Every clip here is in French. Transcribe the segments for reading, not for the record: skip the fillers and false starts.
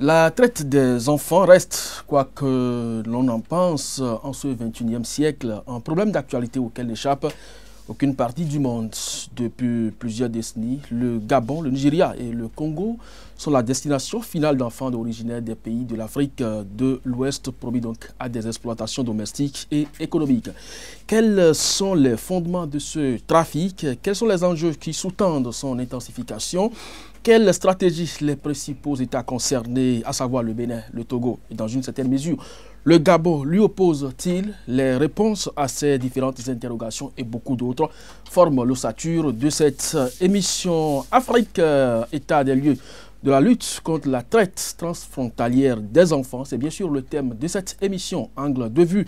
La traite des enfants reste, quoi que l'on en pense, en ce 21e siècle, un problème d'actualité auquel n'échappe aucune partie du monde. Depuis plusieurs décennies, le Gabon, le Nigeria et le Congo sont la destination finale d'enfants originaires des pays de l'Afrique de l'Ouest, promis donc à des exploitations domestiques et économiques. Quels sont les fondements de ce trafic? Quels sont les enjeux qui sous-tendent son intensification? Quelles stratégies les principaux États concernés, à savoir le Bénin, le Togo et dans une certaine mesure le Gabon, lui opposent-ils? Les réponses à ces différentes interrogations et beaucoup d'autres forment l'ossature de cette émission Afrique, état des lieux de la lutte contre la traite transfrontalière des enfants. C'est bien sûr le thème de cette émission, angle de vue.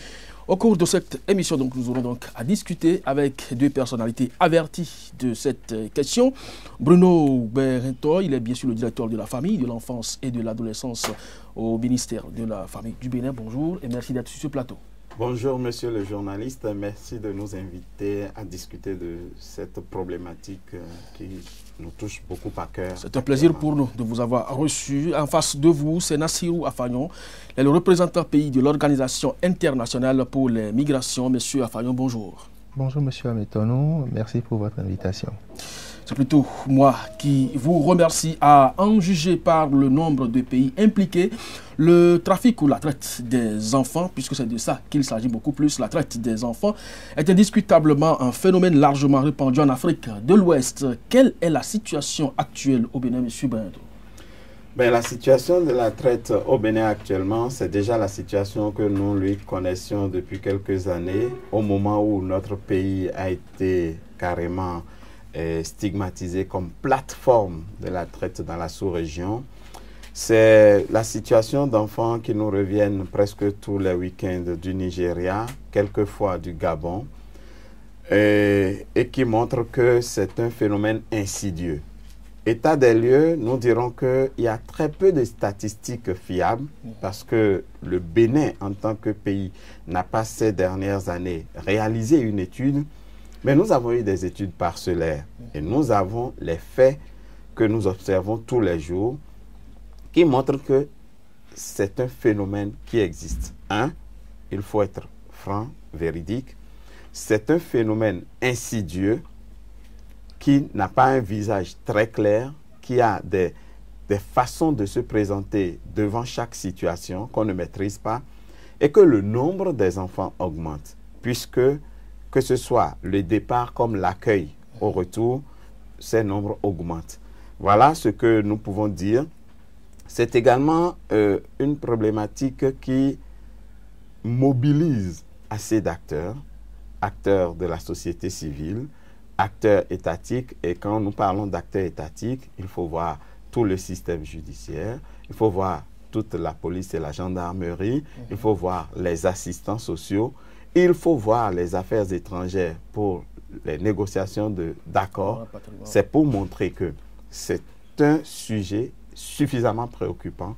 Au cours de cette émission, donc, nous aurons donc à discuter avec deux personnalités averties de cette question. Bruno Berento, il est bien sûr le directeur de la famille, de l'enfance et de l'adolescence au ministère de la Famille du Bénin. Bonjour et merci d'être sur ce plateau. Bonjour monsieur le journaliste, merci de nous inviter à discuter de cette problématique qui nous touche beaucoup à cœur. C'est un plaisir pour nous de vous avoir reçu. En face de vous, c'est Nassirou Afagnon, le représentant pays de l'Organisation internationale pour les migrations. Monsieur Afagnon, bonjour. Bonjour monsieur Ametono, merci pour votre invitation. C'est plutôt moi qui vous remercie. À en juger par le nombre de pays impliqués, le trafic ou la traite des enfants, puisque c'est de ça qu'il s'agit beaucoup plus, la traite des enfants est indiscutablement un phénomène largement répandu en Afrique de l'Ouest. Quelle est la situation actuelle au Bénin, M. Brendo? La situation de la traite au Bénin actuellement, c'est déjà la situation que nous lui connaissions depuis quelques années, au moment où notre pays a été carrément stigmatisé comme plateforme de la traite dans la sous-région. C'est la situation d'enfants qui nous reviennent presque tous les week-ends du Nigeria, quelquefois du Gabon, et qui montre que c'est un phénomène insidieux. État des lieux, nous dirons qu'il y a très peu de statistiques fiables parce que le Bénin, en tant que pays, n'a pas ces dernières années réalisé une étude. Mais nous avons eu des études parcellaires et nous avons les faits que nous observons tous les jours qui montrent que c'est un phénomène qui existe. Il faut être franc, véridique. C'est un phénomène insidieux qui n'a pas un visage très clair, qui a des façons de se présenter devant chaque situation qu'on ne maîtrise pas et que le nombre des enfants augmente puisque que ce soit le départ comme l'accueil au retour, ces nombres augmentent. Voilà ce que nous pouvons dire. C'est également une problématique qui mobilise assez d'acteurs, acteurs de la société civile, acteurs étatiques. Et quand nous parlons d'acteurs étatiques, il faut voir tout le système judiciaire, il faut voir toute la police et la gendarmerie, il faut voir les assistants sociaux, il faut voir les affaires étrangères pour les négociations d'accords. C'est pour montrer que c'est un sujet suffisamment préoccupant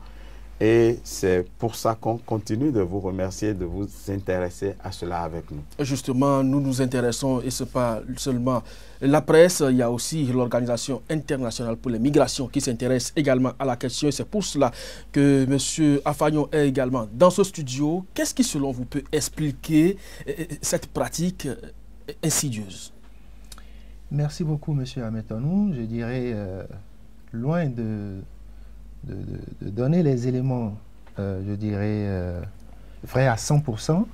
et c'est pour ça qu'on continue de vous remercier de vous intéresser à cela avec nous. Justement, nous nous intéressons, et ce n'est pas seulement la presse, il y a aussi l'Organisation internationale pour les migrations qui s'intéresse également à la question. Et c'est pour cela que M. Afagnon est également dans ce studio. Qu'est-ce qui, selon vous, peut expliquer cette pratique insidieuse? Merci beaucoup, M. Ametonou. Je dirais, loin de donner les éléments, je dirais, vrais à 100%,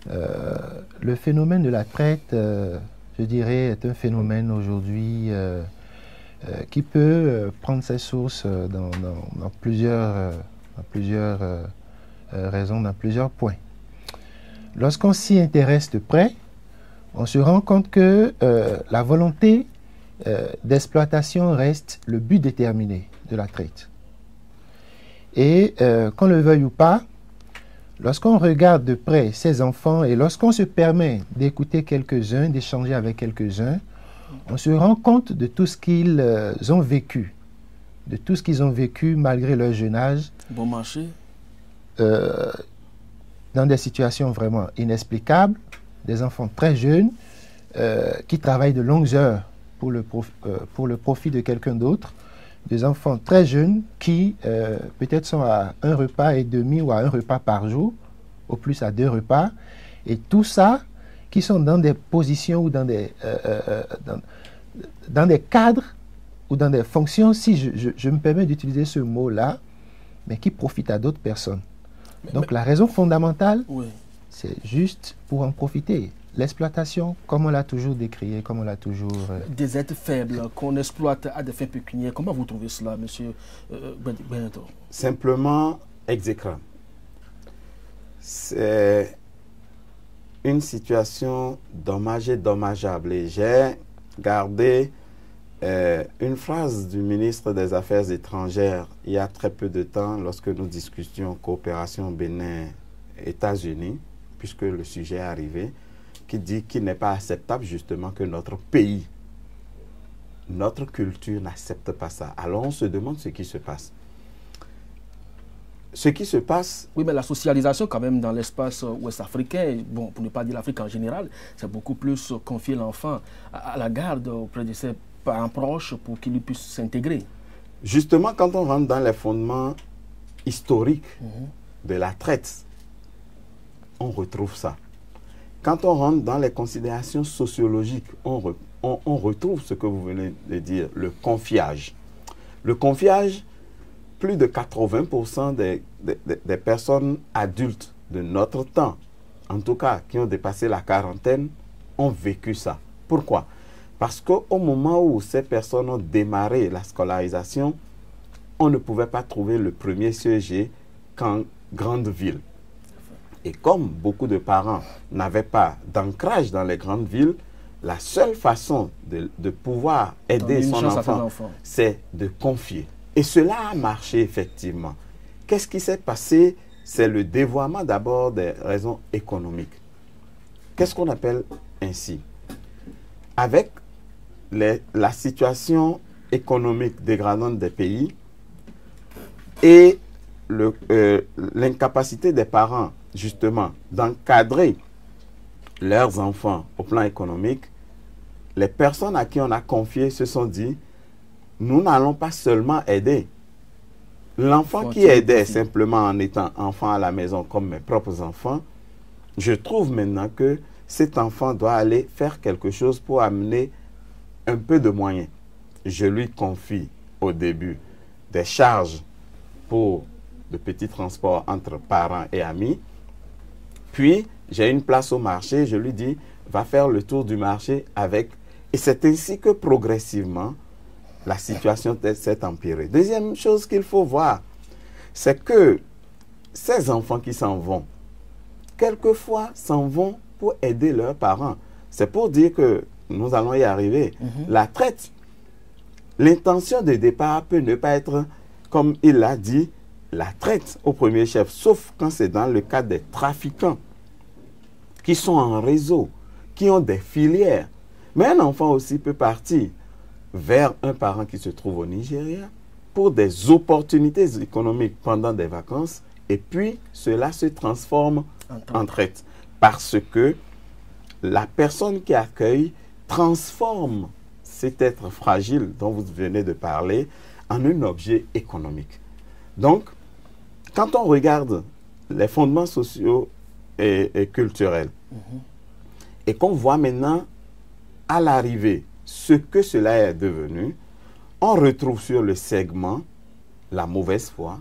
le phénomène de la traite, je dirais, est un phénomène aujourd'hui qui peut prendre ses sources dans plusieurs raisons, dans plusieurs points. Lorsqu'on s'y intéresse de près, on se rend compte que la volonté d'exploitation reste le but déterminé de la traite. Et qu'on le veuille ou pas, lorsqu'on regarde de près ces enfants et lorsqu'on se permet d'écouter quelques-uns, d'échanger avec quelques-uns, on se rend compte de tout ce qu'ils ont vécu, malgré leur jeune âge. Bon marché. Dans des situations vraiment inexplicables, des enfants très jeunes qui travaillent de longues heures pour le profit de quelqu'un d'autre, des enfants très jeunes qui peut-être sont à 1 repas et demi ou à 1 repas par jour, au plus à 2 repas. Et tout ça, qui sont dans des positions ou dans des cadres ou dans des fonctions, si je me permets d'utiliser ce mot-là, mais qui profitent à d'autres personnes. Donc la raison fondamentale, oui, c'est juste pour en profiter. L'exploitation, comme on l'a toujours décrié, comme on l'a toujours... Des êtres faibles qu'on exploite à des fins pécuniaires. Comment vous trouvez cela, monsieur Benetton? Simplement exécrable. C'est une situation dommage et dommageable. Et j'ai gardé une phrase du ministre des Affaires étrangères il y a très peu de temps, lorsque nous discutions coopération Bénin-États-Unis, puisque le sujet est arrivé, qui dit qu'il n'est pas acceptable justement que notre pays, notre culture n'accepte pas ça. Alors on se demande ce qui se passe. Ce qui se passe... Oui, mais la socialisation quand même dans l'espace ouest africain, bon, pour ne pas dire l'Afrique en général, c'est beaucoup plus confier l'enfant à la garde auprès de ses parents proches pour qu'il puisse s'intégrer. Justement, quand on rentre dans les fondements historiques de la traite, on retrouve ça. Quand on rentre dans les considérations sociologiques, on retrouve ce que vous venez de dire, le confiage. Le confiage, plus de 80% des personnes adultes de notre temps, en tout cas qui ont dépassé la quarantaine, ont vécu ça. Pourquoi? Parce qu'au moment où ces personnes ont démarré la scolarisation, on ne pouvait pas trouver le premier CEG qu'en grande ville. Et comme beaucoup de parents n'avaient pas d'ancrage dans les grandes villes, la seule façon de pouvoir aider son enfant, c'est de confier. Et cela a marché effectivement. Qu'est-ce qui s'est passé? C'est le dévoiement d'abord des raisons économiques. Qu'est-ce qu'on appelle ainsi? Avec la situation économique dégradante des pays et l'incapacité des parents justement d'encadrer leurs enfants au plan économique, les personnes à qui on a confié se sont dit, nous n'allons pas seulement aider. L'enfant qui aidait simplement en étant enfant à la maison comme mes propres enfants, je trouve maintenant que cet enfant doit aller faire quelque chose pour amener un peu de moyens. Je lui confie au début des charges pour de petits transports entre parents et amis. Puis, j'ai une place au marché, je lui dis, va faire le tour du marché avec... Et c'est ainsi que progressivement, la situation s'est empirée. Deuxième chose qu'il faut voir, c'est que ces enfants qui s'en vont, quelquefois s'en vont pour aider leurs parents. C'est pour dire que nous allons y arriver. La traite, l'intention de départ peut ne pas être, comme il l'a dit, la traite au premier chef, sauf quand c'est dans le cadre des trafiquants qui sont en réseau, qui ont des filières. Mais un enfant aussi peut partir vers un parent qui se trouve au Nigeria pour des opportunités économiques pendant des vacances, et puis cela se transforme en traite. Parce que la personne qui accueille transforme cet être fragile dont vous venez de parler en un objet économique. Donc, quand on regarde les fondements sociaux et culturels, et qu'on voit maintenant à l'arrivée ce que cela est devenu, on retrouve sur le segment la mauvaise foi,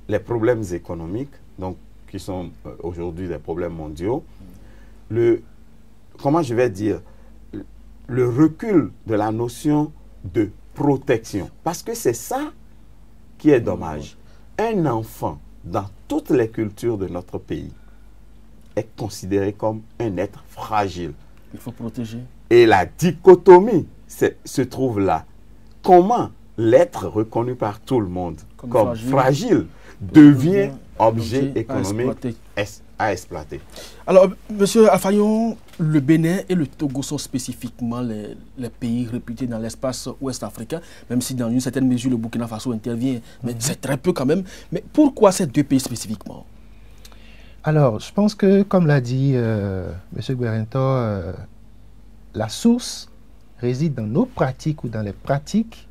les problèmes économiques, donc qui sont aujourd'hui des problèmes mondiaux, comment je vais dire, le recul de la notion de protection. Parce que c'est ça qui est dommage. Un enfant, dans toutes les cultures de notre pays, est considéré comme un être fragile. Il faut protéger. Et la dichotomie se trouve là. Comment l'être reconnu par tout le monde comme fragile devient objet économique à exploiter. Alors, M. Alphayon, le Bénin et le Togo sont spécifiquement les pays réputés dans l'espace ouest africain, même si dans une certaine mesure le Burkina Faso intervient, mais c'est très peu quand même. Mais pourquoi ces deux pays spécifiquement? Alors, je pense que, comme l'a dit M. Guerento, la source réside dans nos pratiques ou dans les pratiques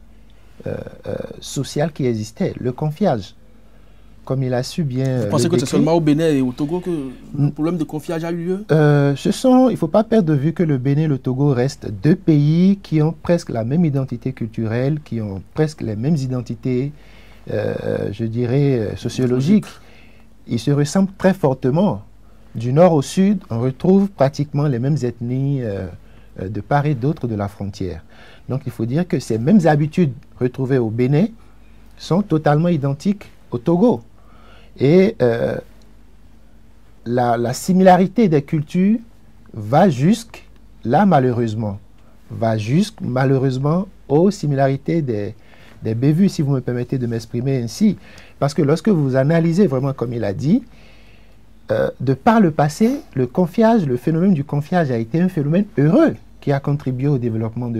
social qui existait, le confiage. Comme il a su bien. Vous pensez que c'est seulement au Bénin et au Togo que le problème de confiage a eu lieu? Il ne faut pas perdre de vue que le Bénin et le Togo restent deux pays qui ont presque la même identité culturelle, qui ont presque les mêmes identités, je dirais, sociologiques. Ils se ressemblent très fortement. Du nord au sud, on retrouve pratiquement les mêmes ethnies de part et d'autre de la frontière. Donc il faut dire que ces mêmes habitudes retrouvées au Bénin sont totalement identiques au Togo. Et la similarité des cultures va jusque-là, malheureusement, aux similarités des bévues, si vous me permettez de m'exprimer ainsi. Parce que lorsque vous analysez vraiment, comme il a dit, de par le passé, le confiage, le phénomène du confiage a été un phénomène heureux qui a contribué au développement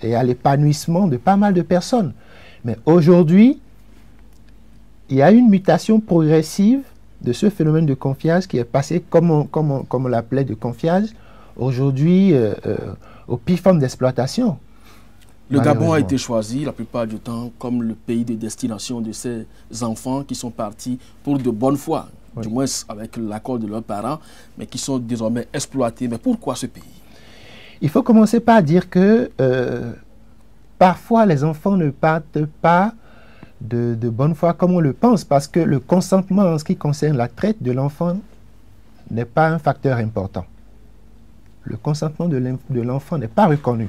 et à l'épanouissement de pas mal de personnes. Mais aujourd'hui, il y a une mutation progressive de ce phénomène de confiage qui est passé, comme on l'appelait, de confiage, aujourd'hui aux pires formes d'exploitation. Le Gabon a été choisi la plupart du temps comme le pays de destination de ces enfants qui sont partis pour de bonne foi, du moins avec l'accord de leurs parents, mais qui sont désormais exploités. Mais pourquoi ce pays? Il faut commencer par dire que parfois les enfants ne partent pas de bonne foi comme on le pense, parce que le consentement en ce qui concerne la traite de l'enfant n'est pas un facteur important. Le consentement de l'enfant n'est pas reconnu.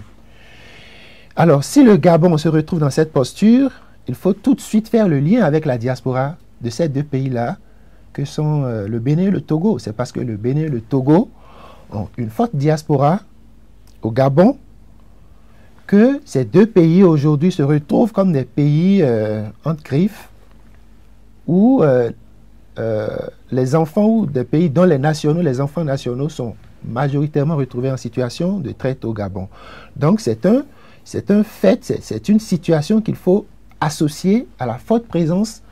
Alors, si le Gabon se retrouve dans cette posture, il faut tout de suite faire le lien avec la diaspora de ces deux pays-là, que sont le Bénin et le Togo. C'est parce que le Bénin et le Togo ont une forte diaspora au Gabon que ces deux pays aujourd'hui se retrouvent comme des pays entre griffes où les enfants ou des pays dont les enfants nationaux sont majoritairement retrouvés en situation de traite au Gabon. Donc c'est un fait, c'est une situation qu'il faut associer à la forte présence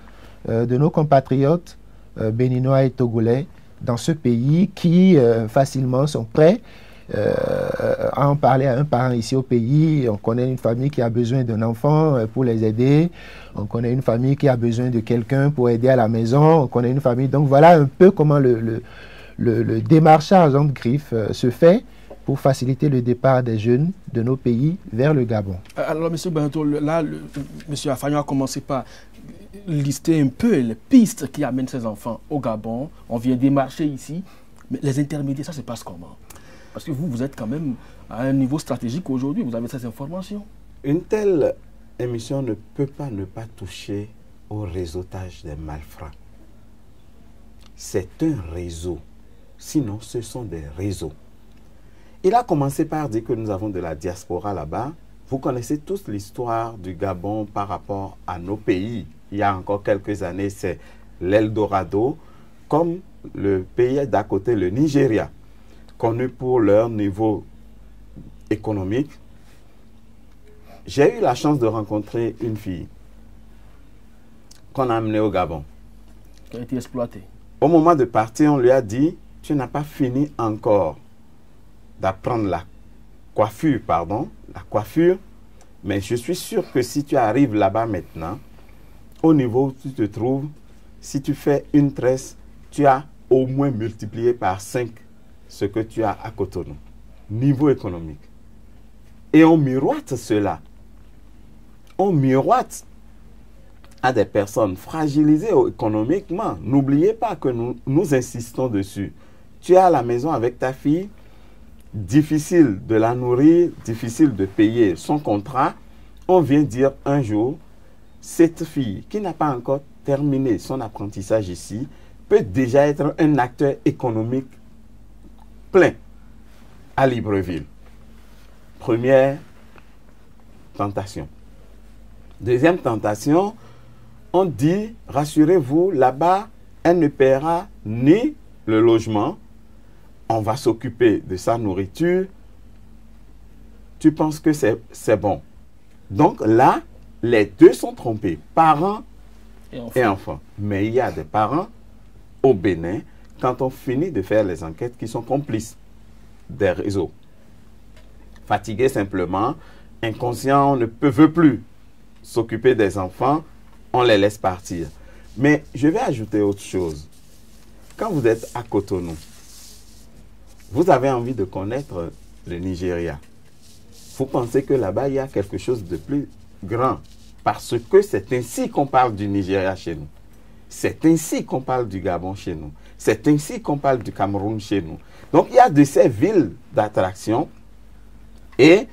de nos compatriotes béninois et togolais dans ce pays qui facilement sont prêts à en parler à un parent ici au pays. On connaît une famille qui a besoin d'un enfant pour les aider. On connaît une famille qui a besoin de quelqu'un pour aider à la maison. On connaît une famille. Donc voilà un peu comment le démarchage entre griffes se fait pour faciliter le départ des jeunes de nos pays vers le Gabon. Alors, M. Bento, là, M. Afagnon a commencé par lister un peu les pistes qui amènent ces enfants au Gabon. On vient démarcher ici. Mais les intermédiaires, ça se passe comment? Parce que vous êtes quand même à un niveau stratégique aujourd'hui, vous avez ces informations. Une telle émission ne peut pas ne pas toucher au réseautage des malfrats. C'est un réseau, sinon ce sont des réseaux. Il a commencé par dire que nous avons de la diaspora là-bas. Vous connaissez tous l'histoire du Gabon par rapport à nos pays. Il y a encore quelques années, c'est l'Eldorado, comme le pays d'à côté, le Nigeria, connu pour leur niveau économique. J'ai eu la chance de rencontrer une fille qu'on a amenée au Gabon. Qui a été exploitée. Au moment de partir, on lui a dit, tu n'as pas fini encore d'apprendre la coiffure, mais je suis sûr que si tu arrives là-bas maintenant, au niveau où tu te trouves, si tu fais une tresse, tu as au moins multiplié par 5 ce que tu as à Cotonou, niveau économique. Et on miroite cela. On miroite à des personnes fragilisées économiquement. N'oubliez pas que nous insistons dessus. Tu es à la maison avec ta fille, difficile de la nourrir, difficile de payer son contrat. On vient dire un jour, cette fille qui n'a pas encore terminé son apprentissage ici, peut déjà être un acteur économique plein à Libreville. Première tentation. Deuxième tentation, on dit, rassurez-vous, là-bas, elle ne paiera ni le logement, on va s'occuper de sa nourriture, tu penses que c'est bon. Donc là, les deux sont trompés, parents et enfants. Mais il y a des parents au Bénin, quand on finit de faire les enquêtes, qui sont complices des réseaux. Fatigués simplement, inconscients, on ne veut plus s'occuper des enfants, on les laisse partir. Mais je vais ajouter autre chose. Quand vous êtes à Cotonou, vous avez envie de connaître le Nigeria. Vous pensez que là-bas, il y a quelque chose de plus grand. Parce que c'est ainsi qu'on parle du Nigeria chez nous. C'est ainsi qu'on parle du Gabon chez nous. C'est ainsi qu'on parle du Cameroun chez nous. Donc, il y a de ces villes d'attraction. Et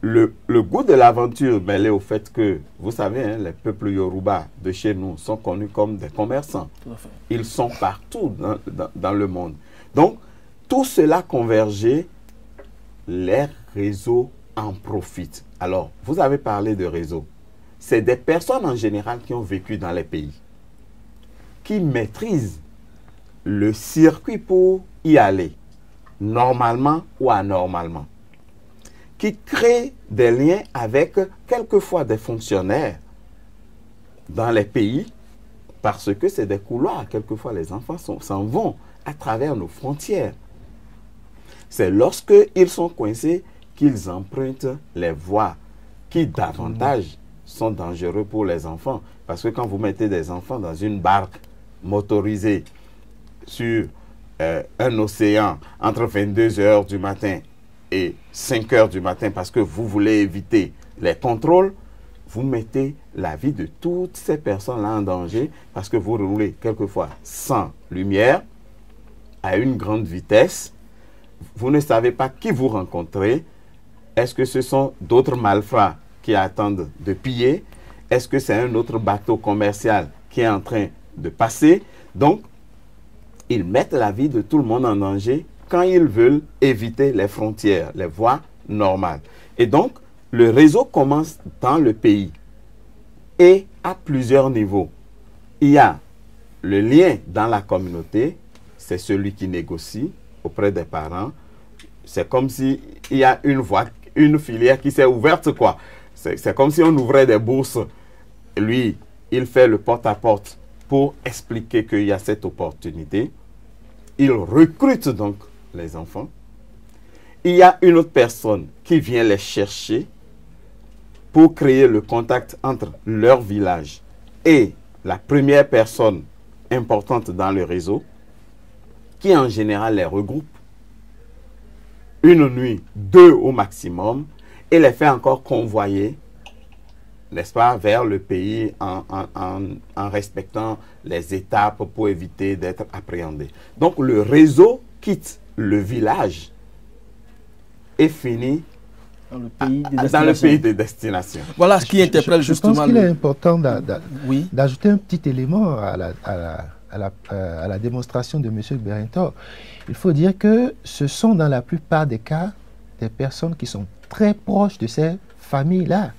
le goût de l'aventure mêlé au fait que, vous savez, hein, les peuples Yoruba de chez nous sont connus comme des commerçants. Ils sont partout dans le monde. Donc, tout cela convergé, les réseaux en profitent. Alors, vous avez parlé de réseaux. C'est des personnes en général qui ont vécu dans les pays, qui maîtrisent le circuit pour y aller, normalement ou anormalement, qui créent des liens avec quelquefois des fonctionnaires dans les pays, parce que c'est des couloirs, quelquefois les enfants s'en vont à travers nos frontières. C'est lorsqu'ils sont coincés qu'ils empruntent les voies qui davantage sont dangereux pour les enfants. Parce que quand vous mettez des enfants dans une barque motorisée sur un océan entre 22 h du matin et 5 h du matin parce que vous voulez éviter les contrôles, vous mettez la vie de toutes ces personnes-là en danger parce que vous roulez quelquefois sans lumière, à une grande vitesse. Vous ne savez pas qui vous rencontrez. Est-ce que ce sont d'autres malfrats qui attendent de piller? Est-ce que c'est un autre bateau commercial qui est en train de passer? Donc, ils mettent la vie de tout le monde en danger quand ils veulent éviter les frontières, les voies normales. Et donc, le réseau commence dans le pays et à plusieurs niveaux. Il y a le lien dans la communauté, c'est celui qui négocie auprès des parents. C'est comme s'il y a une filière qui s'est ouverte, quoi. C'est comme si on ouvrait des bourses. Lui, il fait le porte-à-porte pour expliquer qu'il y a cette opportunité. Il recrute donc les enfants. Il y a une autre personne qui vient les chercher pour créer le contact entre leur village et la première personne importante dans le réseau, qui en général les regroupe une nuit, 2 au maximum, et les fait encore convoyer, n'est-ce pas, vers le pays en respectant les étapes pour éviter d'être appréhendé. Donc le réseau quitte le village et finit dans le pays de destination. Voilà ce qui interprète justement... Je pense qu'il est important d'ajouter un petit élément à la démonstration de M. Berentor. Il faut dire que ce sont dans la plupart des cas des personnes qui sont très proches de ces familles-là,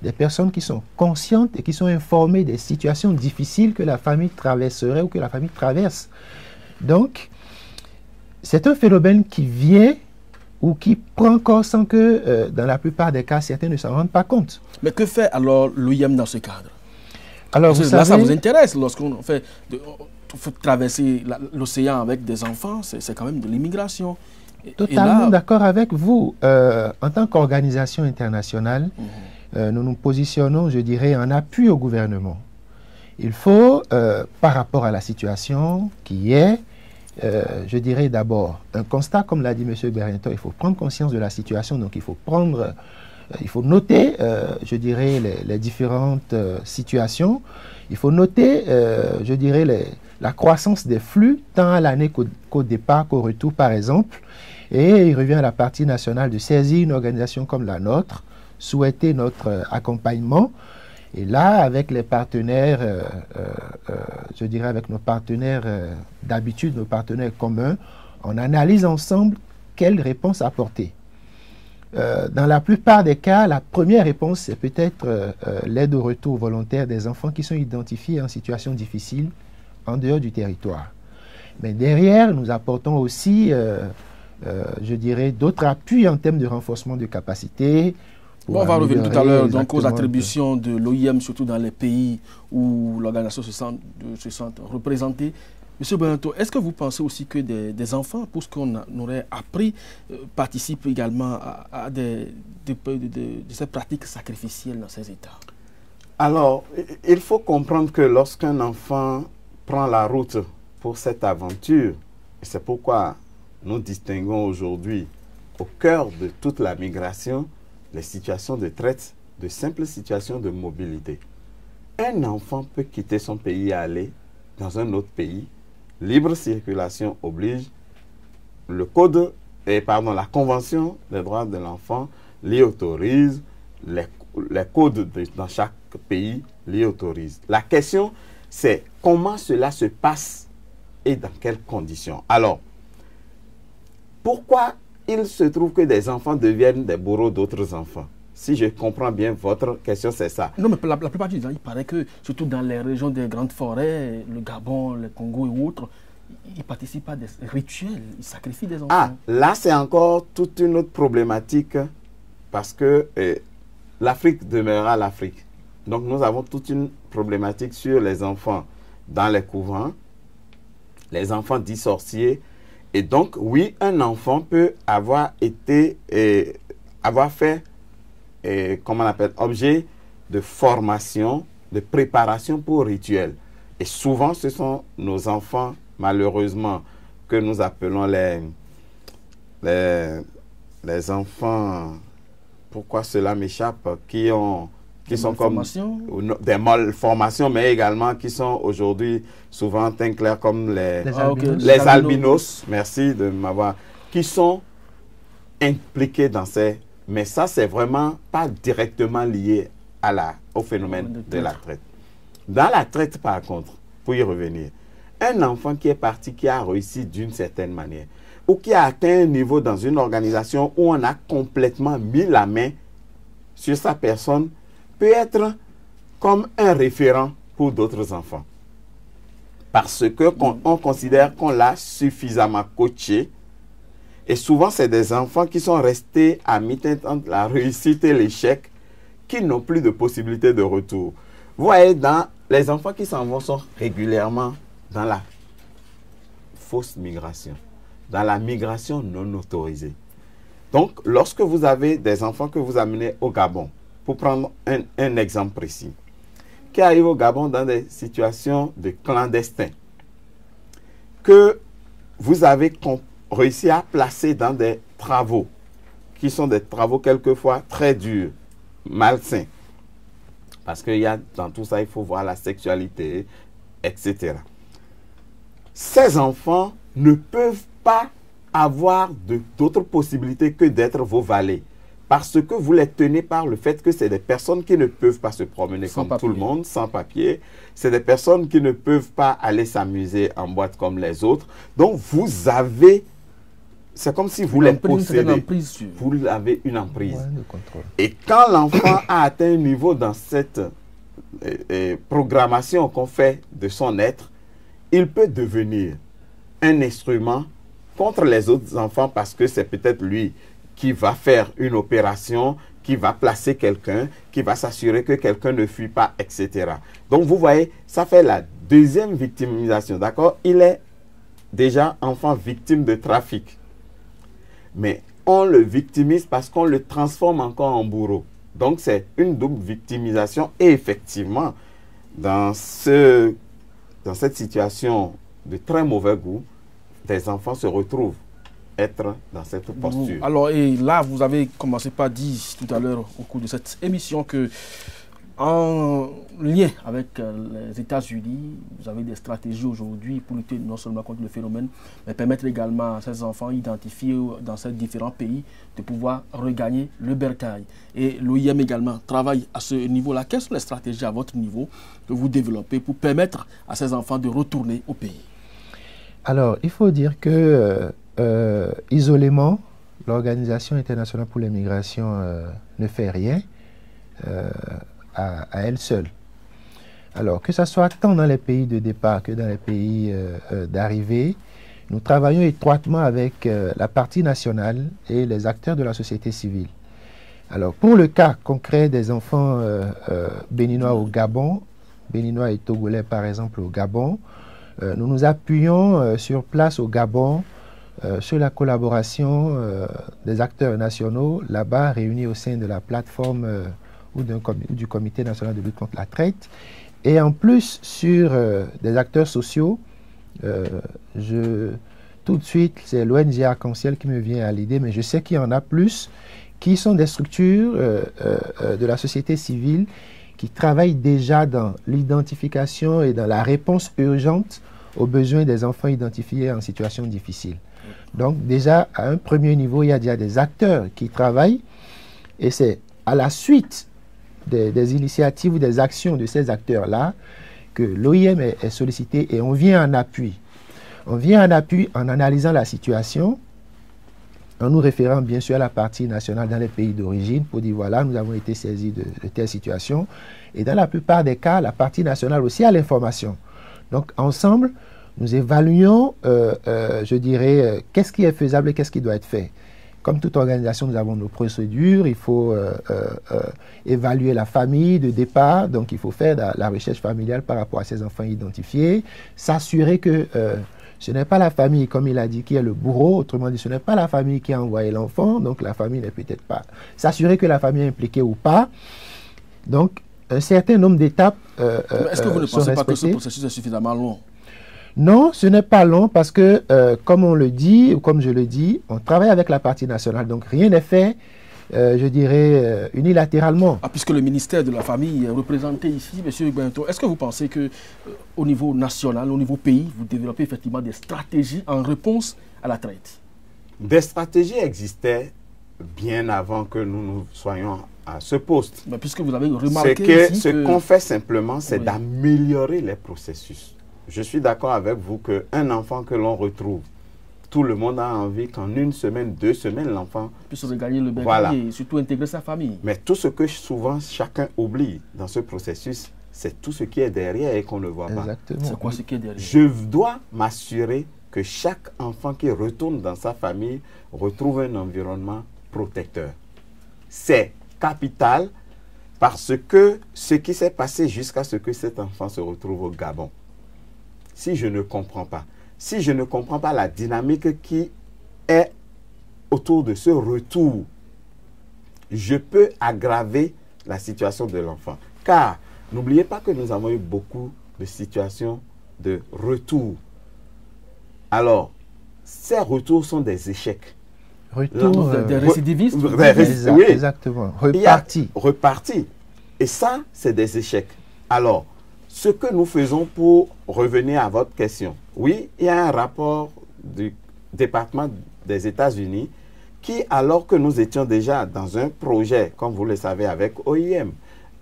des personnes qui sont conscientes et qui sont informées des situations difficiles que la famille traverserait ou que la famille traverse. Donc, c'est un phénomène qui vient ou qui prend corps sans que, dans la plupart des cas, certains ne s'en rendent pas compte. Mais que fait alors l'OIM dans ce cadre? Alors, vous savez, là, ça vous intéresse lorsqu'on fait traverser l'océan avec des enfants, c'est quand même de l'immigration. Totalement d'accord avec vous. En tant qu'organisation internationale, nous nous positionnons, je dirais, en appui au gouvernement. Il faut, par rapport à la situation qui est, je dirais d'abord, un constat, comme l'a dit M. Berentor, il faut prendre conscience de la situation, donc il faut noter, je dirais, les différentes situations. Il faut noter, je dirais, la croissance des flux, tant à l'année qu'au départ, qu'au retour, par exemple. Et il revient à la partie nationale de saisir une organisation comme la nôtre, souhaiter notre accompagnement. Et là, avec les partenaires, je dirais avec nos partenaires d'habitude, nos partenaires communs, on analyse ensemble quelle réponse apporter. Dans la plupart des cas, la première réponse, c'est peut-être l'aide au retour volontaire des enfants qui sont identifiés en situation difficile en dehors du territoire. Mais derrière, nous apportons aussi, je dirais, d'autres appuis en termes de renforcement de capacité. Bon, on va revenir tout à l'heure aux attributions de l'OIM, surtout dans les pays où l'organisation se sent représentée. Monsieur Berentor, est-ce que vous pensez aussi que des enfants, pour ce qu'on aurait appris, participent également à de ces pratiques sacrificielles dans ces États? Alors, il faut comprendre que lorsqu'un enfant prend la route pour cette aventure, et c'est pourquoi nous distinguons aujourd'hui au cœur de toute la migration les situations de traite de simples situations de mobilité. Un enfant peut quitter son pays et aller dans un autre pays. Libre circulation oblige. La Convention des droits de l'enfant l'y autorise. Les codes dans chaque pays l'y autorisent. La question, c'est comment cela se passe et dans quelles conditions. Alors, pourquoi il se trouve que des enfants deviennent des bourreaux d'autres enfants? Si je comprends bien votre question, c'est ça. Non, mais la plupart du temps, il paraît que, surtout dans les régions des grandes forêts, le Gabon, le Congo et autres, ils participent à des rituels, ils sacrifient des enfants. Ah, là, c'est encore toute une autre problématique parce que l'Afrique demeurera l'Afrique. Donc, nous avons toute une problématique sur les enfants dans les couvents, les enfants dits sorciers. Et donc, oui, un enfant peut avoir été, avoir fait, comment on appelle, objet de formation, de préparation pour rituel. Et souvent, ce sont nos enfants, malheureusement, que nous appelons les enfants, pourquoi cela m'échappe, qui sont comme des malformations, mais également qui sont aujourd'hui souvent teints clairs comme les albinos. Merci de m'avoir. Qui sont impliqués dans ces... Mais ça, c'est vraiment pas directement lié au phénomène de la traite. Dans la traite, par contre, pour y revenir, un enfant qui est parti, qui a réussi d'une certaine manière, ou qui a atteint un niveau dans une organisation où on a complètement mis la main sur sa personne, peut être comme un référent pour d'autres enfants. Parce qu'on considère qu'on l'a suffisamment coaché. Et souvent, c'est des enfants qui sont restés à mi-temps entre la réussite et l'échec, qui n'ont plus de possibilité de retour. Vous voyez, les enfants qui s'en vont sont régulièrement dans la fausse migration, dans la migration non autorisée. Donc, lorsque vous avez des enfants que vous amenez au Gabon, pour prendre un exemple précis, qui arrivent au Gabon dans des situations de clandestins, que vous avez réussi à placer dans des travaux, qui sont des travaux quelquefois très durs, malsains, parce qu'il y a dans tout ça, il faut voir la sexualité, etc. Ces enfants ne peuvent pas avoir d'autres possibilités que d'être vos valets. Parce que vous les tenez par le fait que c'est des personnes qui ne peuvent pas se promener comme tout le monde, sans papier. C'est des personnes qui ne peuvent pas aller s'amuser en boîte comme les autres. Donc, vous avez... C'est comme si vous les possédez. Vous avez une emprise. Ouais, et quand l'enfant a atteint un niveau dans cette programmation qu'on fait de son être, il peut devenir un instrument contre les autres enfants parce que c'est peut-être lui qui va faire une opération, qui va placer quelqu'un, qui va s'assurer que quelqu'un ne fuit pas, etc. Donc, vous voyez, ça fait la deuxième victimisation, d'accord? Il est déjà enfant victime de trafic. Mais on le victimise parce qu'on le transforme encore en bourreau. Donc, c'est une double victimisation. Et effectivement, dans cette situation de très mauvais goût, des enfants se retrouvent être dans cette posture. Alors, et là, vous avez commencé par dire tout à l'heure au cours de cette émission que, en lien avec les États-Unis, vous avez des stratégies aujourd'hui pour lutter non seulement contre le phénomène, mais permettre également à ces enfants identifiés dans ces différents pays de pouvoir regagner le bercail. Et l'OIM également travaille à ce niveau-là. Quelles sont les stratégies à votre niveau que vous développez pour permettre à ces enfants de retourner au pays? Alors, il faut dire que isolément, l'Organisation internationale pour les migrations ne fait rien à elle seule. Alors, que ce soit tant dans les pays de départ que dans les pays d'arrivée, nous travaillons étroitement avec la partie nationale et les acteurs de la société civile. Alors, pour le cas concret des enfants béninois au Gabon, béninois et togolais par exemple au Gabon, nous nous appuyons sur place au Gabon sur la collaboration des acteurs nationaux là-bas réunis au sein de la plateforme ou du Comité national de lutte contre la traite. Et en plus, sur des acteurs sociaux, tout de suite, c'est l'ONG Arc-en-Ciel qui me vient à l'idée, mais je sais qu'il y en a plus, qui sont des structures de la société civile qui travaillent déjà dans l'identification et dans la réponse urgente aux besoins des enfants identifiés en situation difficile. Donc déjà, à un premier niveau, il y a déjà des acteurs qui travaillent et c'est à la suite des initiatives ou des actions de ces acteurs-là que l'OIM est sollicité et on vient en appui. On vient en appui en analysant la situation, en nous référant bien sûr à la partie nationale dans les pays d'origine pour dire voilà, nous avons été saisis de telle situation. Et dans la plupart des cas, la partie nationale aussi a l'information. Donc ensemble, nous évaluons, je dirais, qu'est-ce qui est faisable et qu'est-ce qui doit être fait. Comme toute organisation, nous avons nos procédures, il faut évaluer la famille de départ, donc il faut faire la recherche familiale par rapport à ces enfants identifiés, s'assurer que ce n'est pas la famille, comme il a dit, qui est le bourreau, autrement dit, ce n'est pas la famille qui a envoyé l'enfant, donc la famille n'est peut-être pas... S'assurer que la famille est impliquée ou pas. Donc, un certain nombre d'étapes est-ce que vous ne pensez pas que ce processus est suffisamment long? Non, ce n'est pas long parce que, comme on le dit, ou comme je le dis, on travaille avec la partie nationale, donc rien n'est fait, je dirais, unilatéralement. Ah, puisque le ministère de la Famille est représenté ici, M. Hugues-Benneteau, est-ce que vous pensez qu'au niveau national, au niveau pays, vous développez effectivement des stratégies en réponse à la traite? Des stratégies existaient bien avant que nous soyons à ce poste. Mais puisque vous avez remarqué ce qu'on fait simplement, c'est d'améliorer les processus. Je suis d'accord avec vous qu'un enfant que l'on retrouve, tout le monde a envie qu'en 1 semaine, 2 semaines, l'enfant puisse regagner le bain et surtout intégrer sa famille. Mais tout ce que souvent chacun oublie dans ce processus, c'est tout ce qui est derrière et qu'on ne voit pas. C'est quoi ce qui est derrière? Je dois m'assurer que chaque enfant qui retourne dans sa famille retrouve un environnement protecteur. C'est capital parce que ce qui s'est passé jusqu'à ce que cet enfant se retrouve au Gabon, si je ne comprends pas, si je ne comprends pas la dynamique qui est autour de ce retour, je peux aggraver la situation de l'enfant. Car n'oubliez pas que nous avons eu beaucoup de situations de retour. Alors, ces retours sont des échecs. Retour des récidivistes? Oui, exactement. Repartis. Et ça, c'est des échecs. Alors, ce que nous faisons pour revenir à votre question, oui, il y a un rapport du département des États-Unis qui, alors que nous étions déjà dans un projet, comme vous le savez, avec OIM,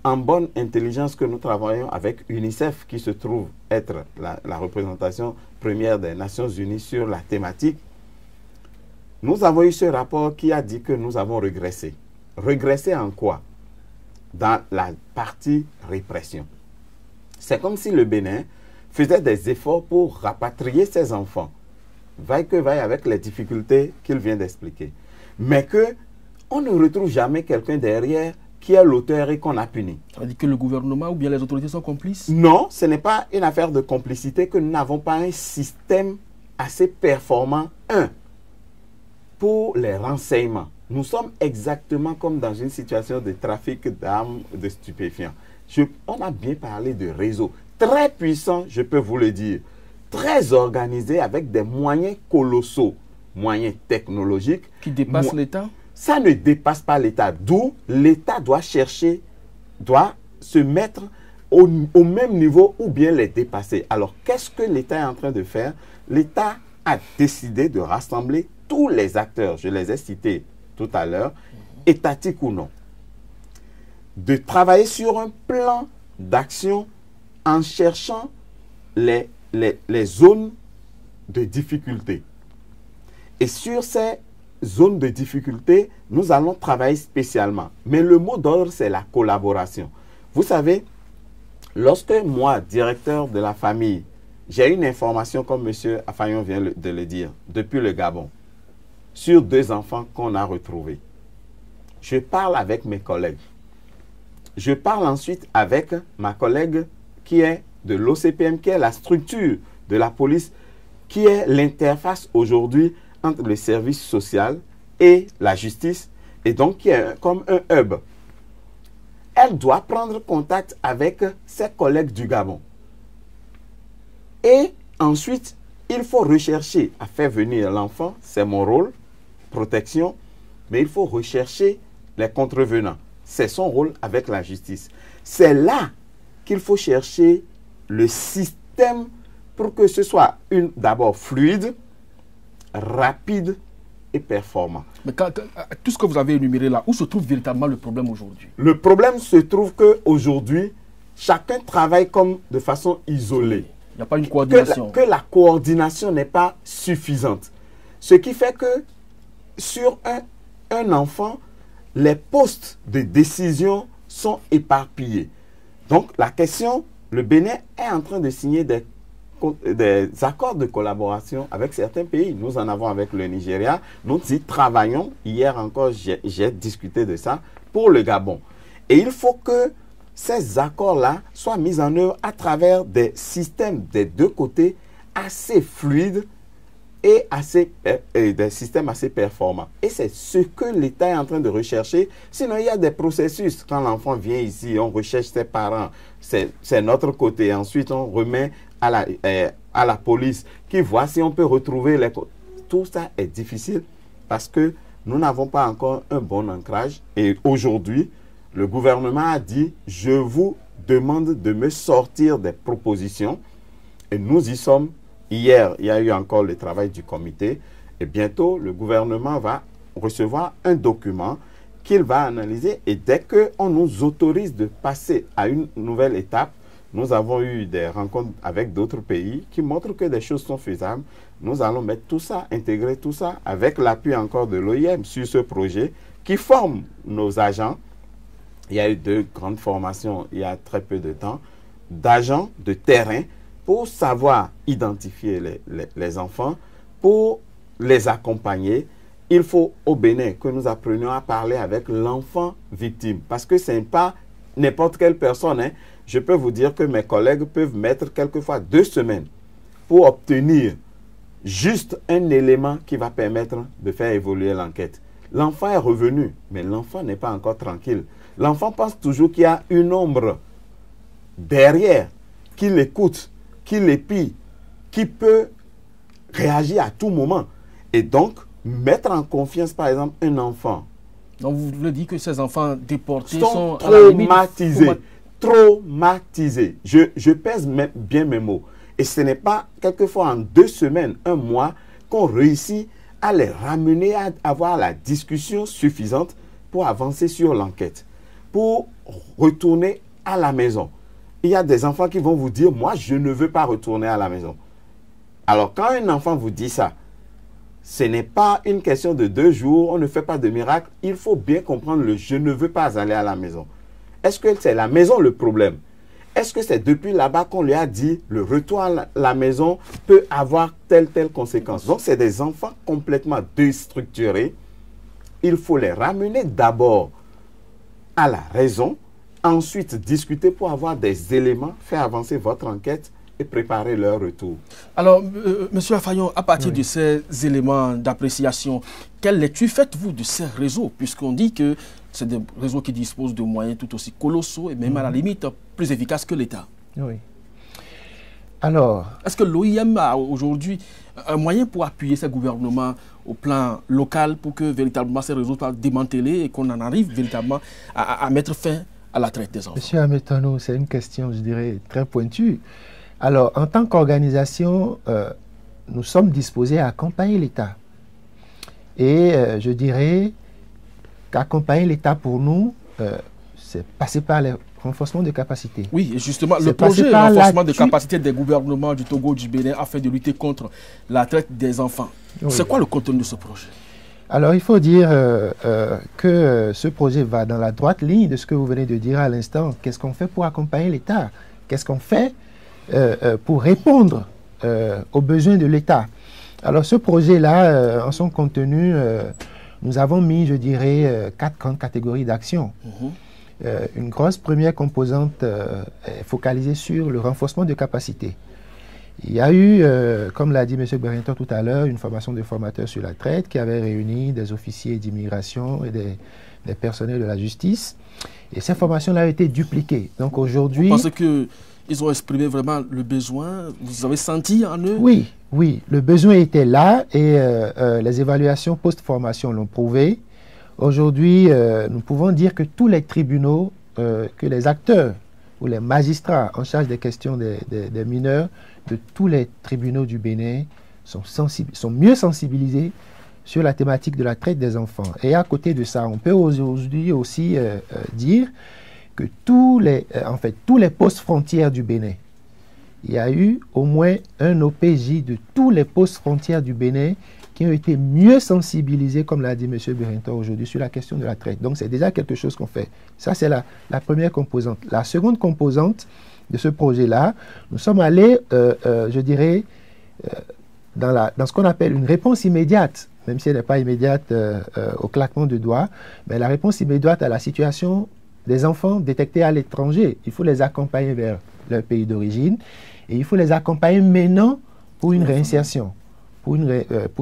en bonne intelligence que nous travaillons avec UNICEF, qui se trouve être la représentation première des Nations Unies sur la thématique, nous avons eu ce rapport qui a dit que nous avons régressé. Régressé en quoi? Dans la partie répression. C'est comme si le Bénin faisait des efforts pour rapatrier ses enfants, vaille que vaille avec les difficultés qu'il vient d'expliquer. Mais qu'on ne retrouve jamais quelqu'un derrière qui est l'auteur et qu'on a puni. Ça veut dire que le gouvernement ou bien les autorités sont complices? Non, ce n'est pas une affaire de complicité, que nous n'avons pas un système assez performant. Pour les renseignements. Nous sommes exactement comme dans une situation de trafic d'armes, de stupéfiants. On a bien parlé de réseaux très puissants, je peux vous le dire, très organisés avec des moyens colossaux, moyens technologiques. Qui dépassent l'État? Ça ne dépasse pas l'État. D'où l'État doit chercher, doit se mettre au même niveau ou bien les dépasser. Alors, qu'est-ce que l'État est en train de faire? L'État a décidé de rassembler tous les acteurs, je les ai cités tout à l'heure, étatiques ou non, de travailler sur un plan d'action en cherchant les zones de difficulté. Et sur ces zones de difficulté, nous allons travailler spécialement. Mais le mot d'ordre, c'est la collaboration. Vous savez, lorsque moi, directeur de la famille, j'ai une information, comme M. Afayon vient de le dire, depuis le Gabon, sur 2 enfants qu'on a retrouvés. Je parle avec mes collègues. Je parle ensuite avec ma collègue qui est de l'OCPM, qui est la structure de la police, qui est l'interface aujourd'hui entre le service social et la justice, et donc qui est comme un hub. elle doit prendre contact avec ses collègues du Gabon. Et ensuite, il faut rechercher à faire venir l'enfant, c'est mon rôle, protection, mais il faut rechercher les contrevenants. C'est son rôle avec la justice. C'est là qu'il faut chercher le système pour que ce soit d'abord fluide, rapide et performant. Mais tout ce que vous avez énuméré là, où se trouve véritablement le problème aujourd'hui? Le problème se trouve qu'aujourd'hui, chacun travaille comme de façon isolée. Il n'y a pas une coordination. Que la coordination n'est pas suffisante. Ce qui fait que sur un enfant, les postes de décision sont éparpillés. Donc la question, le Bénin est en train de signer des accords de collaboration avec certains pays. Nous en avons avec le Nigeria. Nous y travaillons. Hier encore, j'ai discuté de ça pour le Gabon. Et il faut que ces accords-là soient mis en œuvre à travers des systèmes des deux côtés assez fluides et des systèmes assez performants. Et c'est ce que l'État est en train de rechercher. Sinon, il y a des processus. Quand l'enfant vient ici, on recherche ses parents. C'est notre côté. Ensuite, on remet à la police qui voit si on peut retrouver les... Tout ça est difficile parce que nous n'avons pas encore un bon ancrage. Et aujourd'hui, le gouvernement a dit, je vous demande de me sortir des propositions. Et nous y sommes. Hier, il y a eu encore le travail du comité. Et bientôt, le gouvernement va recevoir un document qu'il va analyser. Et dès qu'on nous autorise de passer à une nouvelle étape, nous avons eu des rencontres avec d'autres pays qui montrent que des choses sont faisables. Nous allons mettre tout ça, intégrer tout ça avec l'appui encore de l'OIM sur ce projet qui forme nos agents. Il y a eu 2 grandes formations il y a très peu de temps d'agents de terrain pour savoir identifier les enfants, pour les accompagner. Il faut au Bénin que nous apprenions à parler avec l'enfant victime parce que ce n'est pas n'importe quelle personne. Hein. Je peux vous dire que mes collègues peuvent mettre quelquefois 2 semaines pour obtenir juste un élément qui va permettre de faire évoluer l'enquête. L'enfant est revenu, mais l'enfant n'est pas encore tranquille. L'enfant pense toujours qu'il y a une ombre derrière, qui l'écoute, qui l'épie, qui peut réagir à tout moment. Et donc, mettre en confiance, par exemple, un enfant. Donc, vous voulez dire que ces enfants déportés sont à la limite, traumatisés. Je pèse bien mes mots. Et ce n'est pas quelquefois en 2 semaines, 1 mois, qu'on réussit à les ramener à avoir la discussion suffisante pour avancer sur l'enquête, pour retourner à la maison. Il y a des enfants qui vont vous dire, moi, je ne veux pas retourner à la maison. Alors, quand un enfant vous dit ça, ce n'est pas une question de 2 jours, on ne fait pas de miracle. Il faut bien comprendre le « je ne veux pas aller à la maison ». Est-ce que c'est la maison le problème? Est-ce que c'est depuis là-bas qu'on lui a dit le retour à la maison peut avoir telle conséquence? Donc, c'est des enfants complètement déstructurés. Il faut les ramener d'abord à la raison, ensuite discuter pour avoir des éléments, faire avancer votre enquête et préparer leur retour. Alors, Monsieur Afayon, à partir de ces éléments d'appréciation, quelle lecture faites-vous de ces réseaux? Puisqu'on dit que c'est des réseaux qui disposent de moyens tout aussi colossaux et même à la limite plus efficaces que l'État. Oui. Alors... Est-ce que l'OIM a aujourd'hui un moyen pour appuyer ces gouvernements au plan local pour que véritablement ces réseaux soient démantelés et qu'on en arrive véritablement à mettre fin à la traite des enfants? Monsieur Ametano, c'est une question, je dirais, très pointue. Alors, en tant qu'organisation, nous sommes disposés à accompagner l'État. Et je dirais qu'accompagner l'État pour nous, c'est passer par les renforcements de capacité. Oui, et justement, le projet de renforcement de capacité des gouvernements du Togo, du Bénin, afin de lutter contre la traite des enfants. Oui. C'est quoi le contenu de ce projet? Alors, il faut dire que ce projet va dans la droite ligne de ce que vous venez de dire à l'instant. Qu'est-ce qu'on fait pour accompagner l'État? Qu'est-ce qu'on fait pour répondre aux besoins de l'État? Alors, ce projet-là, en son contenu, nous avons mis, je dirais, 4 grandes catégories d'action. Une grosse première composante est focalisée sur le renforcement de capacité. Il y a eu, comme l'a dit M. Guérintor tout à l'heure, une formation de formateurs sur la traite qui avait réuni des officiers d'immigration et des personnels de la justice. Et ces formations-là ont été dupliquées. Donc aujourd'hui... Parce qu'ils ont exprimé vraiment le besoin, vous avez senti en eux? Oui, oui, le besoin était là et les évaluations post-formation l'ont prouvé. Aujourd'hui, nous pouvons dire que tous les tribunaux, que les acteurs ou les magistrats en charge des questions des mineurs de tous les tribunaux du Bénin sont mieux sensibilisés sur la thématique de la traite des enfants. Et à côté de ça, on peut aujourd'hui aussi dire que tous les postes frontières du Bénin, il y a eu au moins un OPJ de tous les postes frontières du Bénin qui ont été mieux sensibilisés, comme l'a dit M. Guérintor aujourd'hui, sur la question de la traite. Donc c'est déjà quelque chose qu'on fait. Ça, c'est la première composante. La seconde composante de ce projet-là, nous sommes allés, je dirais, dans ce qu'on appelle une réponse immédiate, même si elle n'est pas immédiate au claquement de doigts, mais la réponse immédiate à la situation des enfants détectés à l'étranger. Il faut les accompagner vers leur pays d'origine et il faut les accompagner maintenant pour une réinsertion. Pour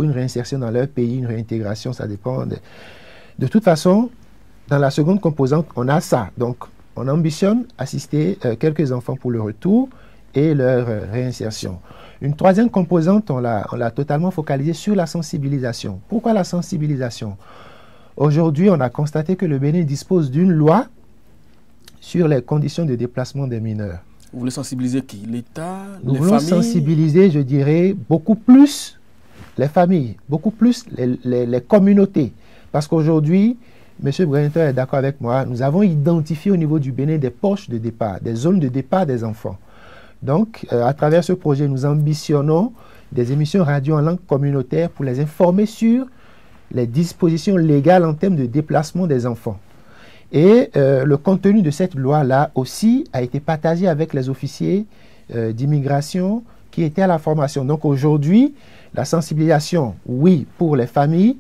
une réinsertion dans leur pays, une réintégration, ça dépend. De toute façon, dans la seconde composante, on a ça. Donc, on ambitionne assister quelques enfants pour le retour et leur réinsertion. Une troisième composante, on l'a totalement focalisée sur la sensibilisation. Pourquoi la sensibilisation? Aujourd'hui, on a constaté que le Bénin dispose d'une loi sur les conditions de déplacement des mineurs. Vous voulez sensibiliser qui? L'État, les familles? Nous voulons sensibiliser, je dirais, beaucoup plus les familles, beaucoup plus les communautés. Parce qu'aujourd'hui, M. Guérintor est d'accord avec moi, nous avons identifié au niveau du Bénin des poches de départ, des zones de départ des enfants. Donc, à travers ce projet, nous ambitionnons des émissions radio en langue communautaire pour les informer sur les dispositions légales en termes de déplacement des enfants. Et le contenu de cette loi-là aussi a été partagé avec les officiers d'immigration qui étaient à la formation. Donc aujourd'hui, la sensibilisation, oui, pour les familles,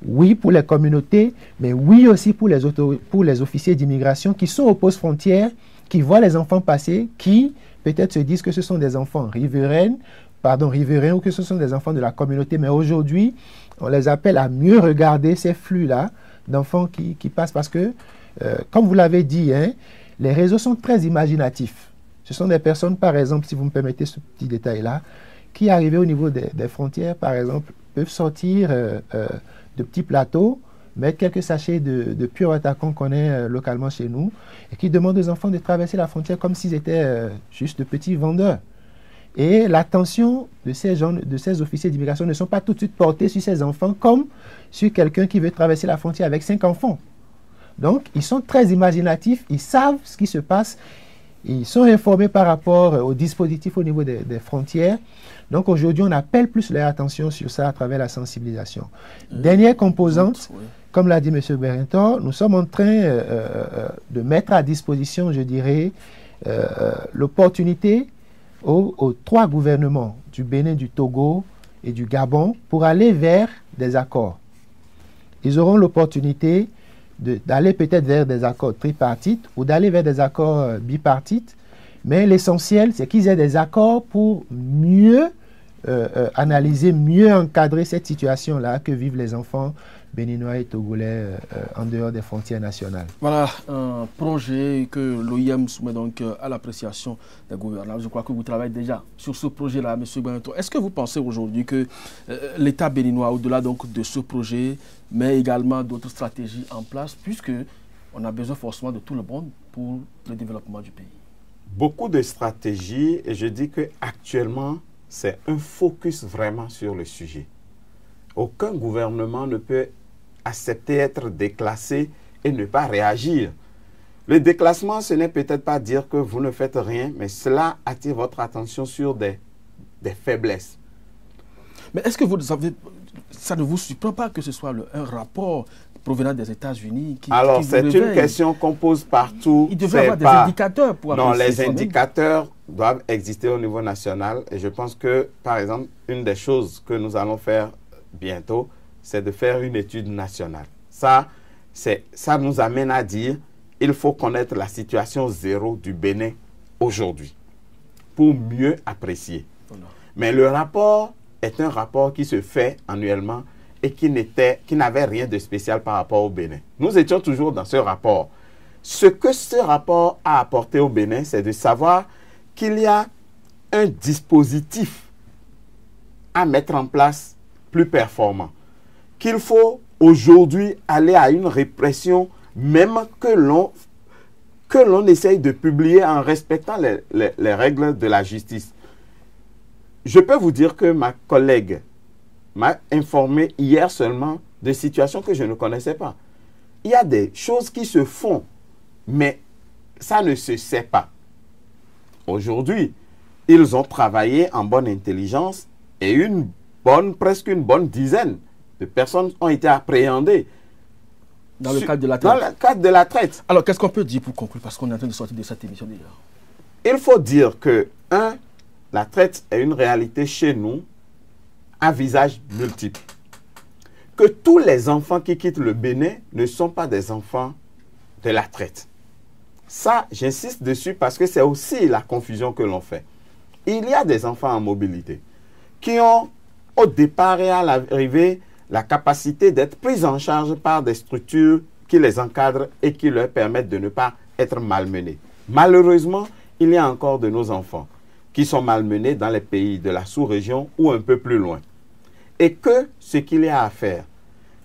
oui, pour les communautés, mais oui aussi pour les officiers d'immigration qui sont aux postes frontières, qui voient les enfants passer, qui peut-être se disent que ce sont des enfants riverains ou que ce sont des enfants de la communauté. Mais aujourd'hui, on les appelle à mieux regarder ces flux-là d'enfants qui passent parce que, comme vous l'avez dit, hein, les réseaux sont très imaginatifs. Ce sont des personnes, par exemple, si vous me permettez ce petit détail-là, qui arrivés au niveau des frontières, par exemple, peuvent sortir de petits plateaux, mettre quelques sachets de pur attaquant qu'on connaît localement chez nous, et qui demandent aux enfants de traverser la frontière comme s'ils étaient juste de petits vendeurs. Et l'attention de ces officiers d'immigration ne sont pas tout de suite portés sur ces enfants comme sur quelqu'un qui veut traverser la frontière avec 5 enfants. Donc, ils sont très imaginatifs, ils savent ce qui se passe, ils sont informés par rapport au dispositif au niveau des frontières. Donc, aujourd'hui, on appelle plus leur attention sur ça à travers la sensibilisation. Dernière composante, comme l'a dit M. Guérintor, nous sommes en train de mettre à disposition, je dirais, l'opportunité aux 3 gouvernements du Bénin, du Togo et du Gabon pour aller vers des accords. Ils auront l'opportunité d'aller peut-être vers des accords tripartites ou d'aller vers des accords bipartites, mais l'essentiel, c'est qu'ils aient des accords pour mieux analyser, mieux encadrer cette situation-là que vivent les enfants béninois et togolais en dehors des frontières nationales. Voilà un projet que l'OIM soumet donc à l'appréciation des gouvernants. Je crois que vous travaillez déjà sur ce projet-là, M. Guérintor. Est-ce que vous pensez aujourd'hui que l'État béninois, au-delà donc de ce projet, met également d'autres stratégies en place, puisque on a besoin forcément de tout le monde pour le développement du pays? Beaucoup de stratégies, et je dis qu'actuellement, c'est un focus vraiment sur le sujet. Aucun gouvernement ne peut accepter d'être déclassé et ne pas réagir. Le déclassement, ce n'est peut-être pas dire que vous ne faites rien, mais cela attire votre attention sur des faiblesses. Mais est-ce que ça ne vous surprend pas que ce soit un rapport provenant des États-Unis qui Alors, c'est une question qu'on pose partout. Il devrait y avoir des indicateurs pour apprécier. Non, les indicateurs doivent exister au niveau national. Et je pense que, par exemple, une des choses que nous allons faire bientôt, c'est de faire une étude nationale. Ça nous amène à dire il faut connaître la situation zéro du Bénin aujourd'hui pour mieux apprécier. Mais le rapport est un rapport qui se fait annuellement et qui n'avait rien de spécial par rapport au Bénin. Nous étions toujours dans ce rapport. Ce que ce rapport a apporté au Bénin, c'est de savoir qu'il y a un dispositif à mettre en place plus performant. Qu'il faut aujourd'hui aller à une répression, même que l'on essaye de publier en respectant les règles de la justice. Je peux vous dire que ma collègue m'a informé hier seulement de situations que je ne connaissais pas. Il y a des choses qui se font, mais ça ne se sait pas. Aujourd'hui, ils ont travaillé en bonne intelligence et presque une bonne dizaine de personnes ont été appréhendées. Dans le cadre de la traite. Dans le cadre de la traite. Alors, qu'est-ce qu'on peut dire pour conclure? Parce qu'on est en train de sortir de cette émission déjà. Il faut dire que, la traite est une réalité chez nous à visage multiple. Que tous les enfants qui quittent le Bénin ne sont pas des enfants de la traite. Ça, j'insiste dessus parce que c'est aussi la confusion que l'on fait. Il y a des enfants en mobilité qui ont, au départ et à l'arrivée, la capacité d'être pris en charge par des structures qui les encadrent et qui leur permettent de ne pas être malmenés. Malheureusement, il y a encore de nos enfants qui sont malmenés dans les pays de la sous-région ou un peu plus loin. Et que ce qu'il y a à faire,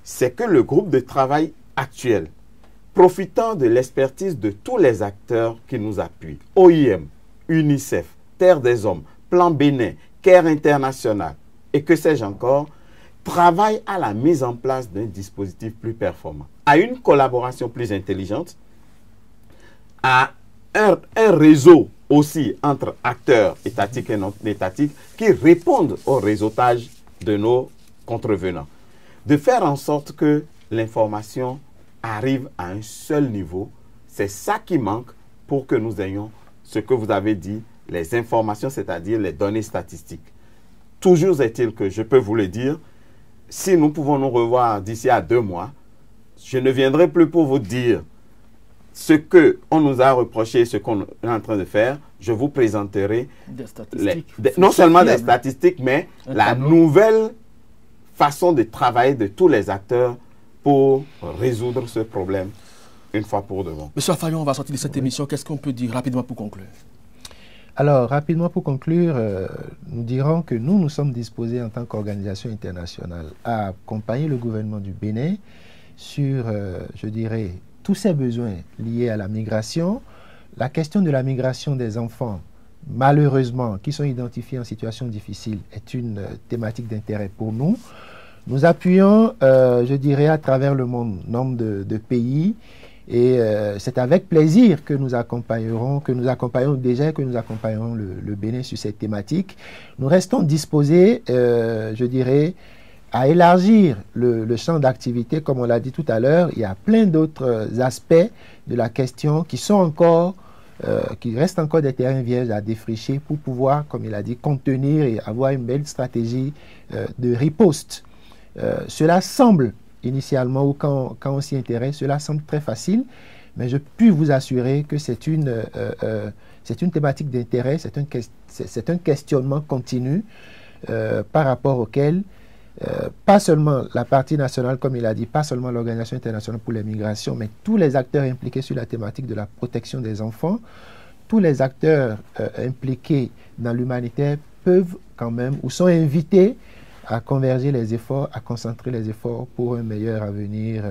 c'est que le groupe de travail actuel, profitant de l'expertise de tous les acteurs qui nous appuient, OIM, UNICEF, Terre des Hommes, Plan Bénin, CARE International et que sais-je encore, travaille à la mise en place d'un dispositif plus performant, à une collaboration plus intelligente, à un réseau aussi entre acteurs étatiques et non étatiques qui répondent au réseautage de nos contrevenants. De faire en sorte que l'information arrive à un seul niveau, c'est ça qui manque pour que nous ayons ce que vous avez dit, les informations, c'est-à-dire les données statistiques. Toujours est-il que je peux vous le dire, si nous pouvons nous revoir d'ici à 2 mois, je ne viendrai plus pour vous dire ce qu'on nous a reproché, ce qu'on est en train de faire. Je vous présenterai des statistiques, non seulement des statistiques, mais la nouvelle façon de travailler de tous les acteurs pour résoudre ce problème une fois pour de bon. Monsieur Afayon, on va sortir de cette émission. Qu'est-ce qu'on peut dire rapidement pour conclure? Alors, rapidement pour conclure, nous dirons que nous sommes disposés en tant qu'organisation internationale à accompagner le gouvernement du Bénin sur, je dirais, tous ces besoins liés à la migration. La question de la migration des enfants, malheureusement, qui sont identifiés en situation difficile, est une thématique d'intérêt pour nous. Nous appuyons, je dirais, à travers le monde, nombre de pays. Et c'est avec plaisir que nous accompagnerons déjà et que nous accompagnerons le Bénin sur cette thématique. Nous restons disposés, je dirais, à élargir le champ d'activité. Comme on l'a dit tout à l'heure, il y a plein d'autres aspects de la question qui sont encore, qui restent encore des terrains vierges à défricher pour pouvoir, comme il a dit, contenir et avoir une belle stratégie de riposte. Cela semble initialement ou quand on s'y intéresse, cela semble très facile, mais je puis vous assurer que c'est une thématique d'intérêt, c'est un questionnement continu par rapport auquel pas seulement la partie nationale, comme il a dit, pas seulement l'Organisation internationale pour les migrations, mais tous les acteurs impliqués sur la thématique de la protection des enfants, tous les acteurs impliqués dans l'humanitaire peuvent quand même, ou sont invités à converger les efforts, à concentrer les efforts pour un meilleur avenir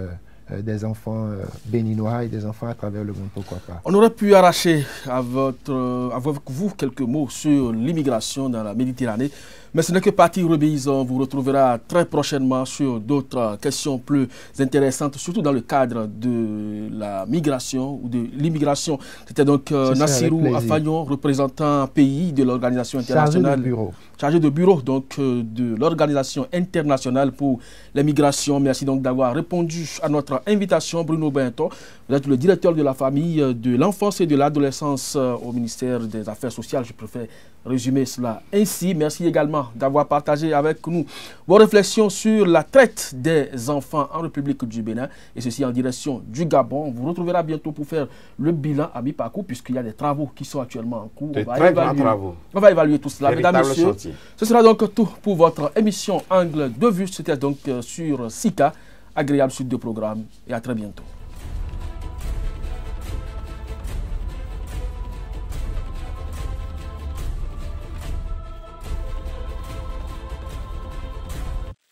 des enfants béninois et des enfants à travers le monde, pourquoi pas. On aurait pu arracher avec vous quelques mots sur l'immigration dans la Méditerranée, mais ce n'est que partie remise. On vous retrouvera très prochainement sur d'autres questions plus intéressantes, surtout dans le cadre de la migration ou de l'immigration. C'était donc Nassirou Afayon, représentant pays de l'organisation internationale. Chargé de bureau donc de l'Organisation internationale pour les migrations. Merci donc d'avoir répondu à notre invitation. Bruno Benton, vous êtes le directeur de la famille, de l'enfance et de l'adolescence au ministère des Affaires sociales. Je préfère résumer cela ainsi. Merci également également d'avoir partagé avec nous vos réflexions sur la traite des enfants en République du Bénin, et ceci en direction du Gabon. On vous retrouvera bientôt pour faire le bilan à mi-parcours, puisqu'il y a des travaux qui sont actuellement en cours. On va évaluer tout cela. Mesdames, Messieurs, chantier. Ce sera donc tout pour votre émission Angle de vue. C'était donc sur SICA. Agréable suite de programme et à très bientôt.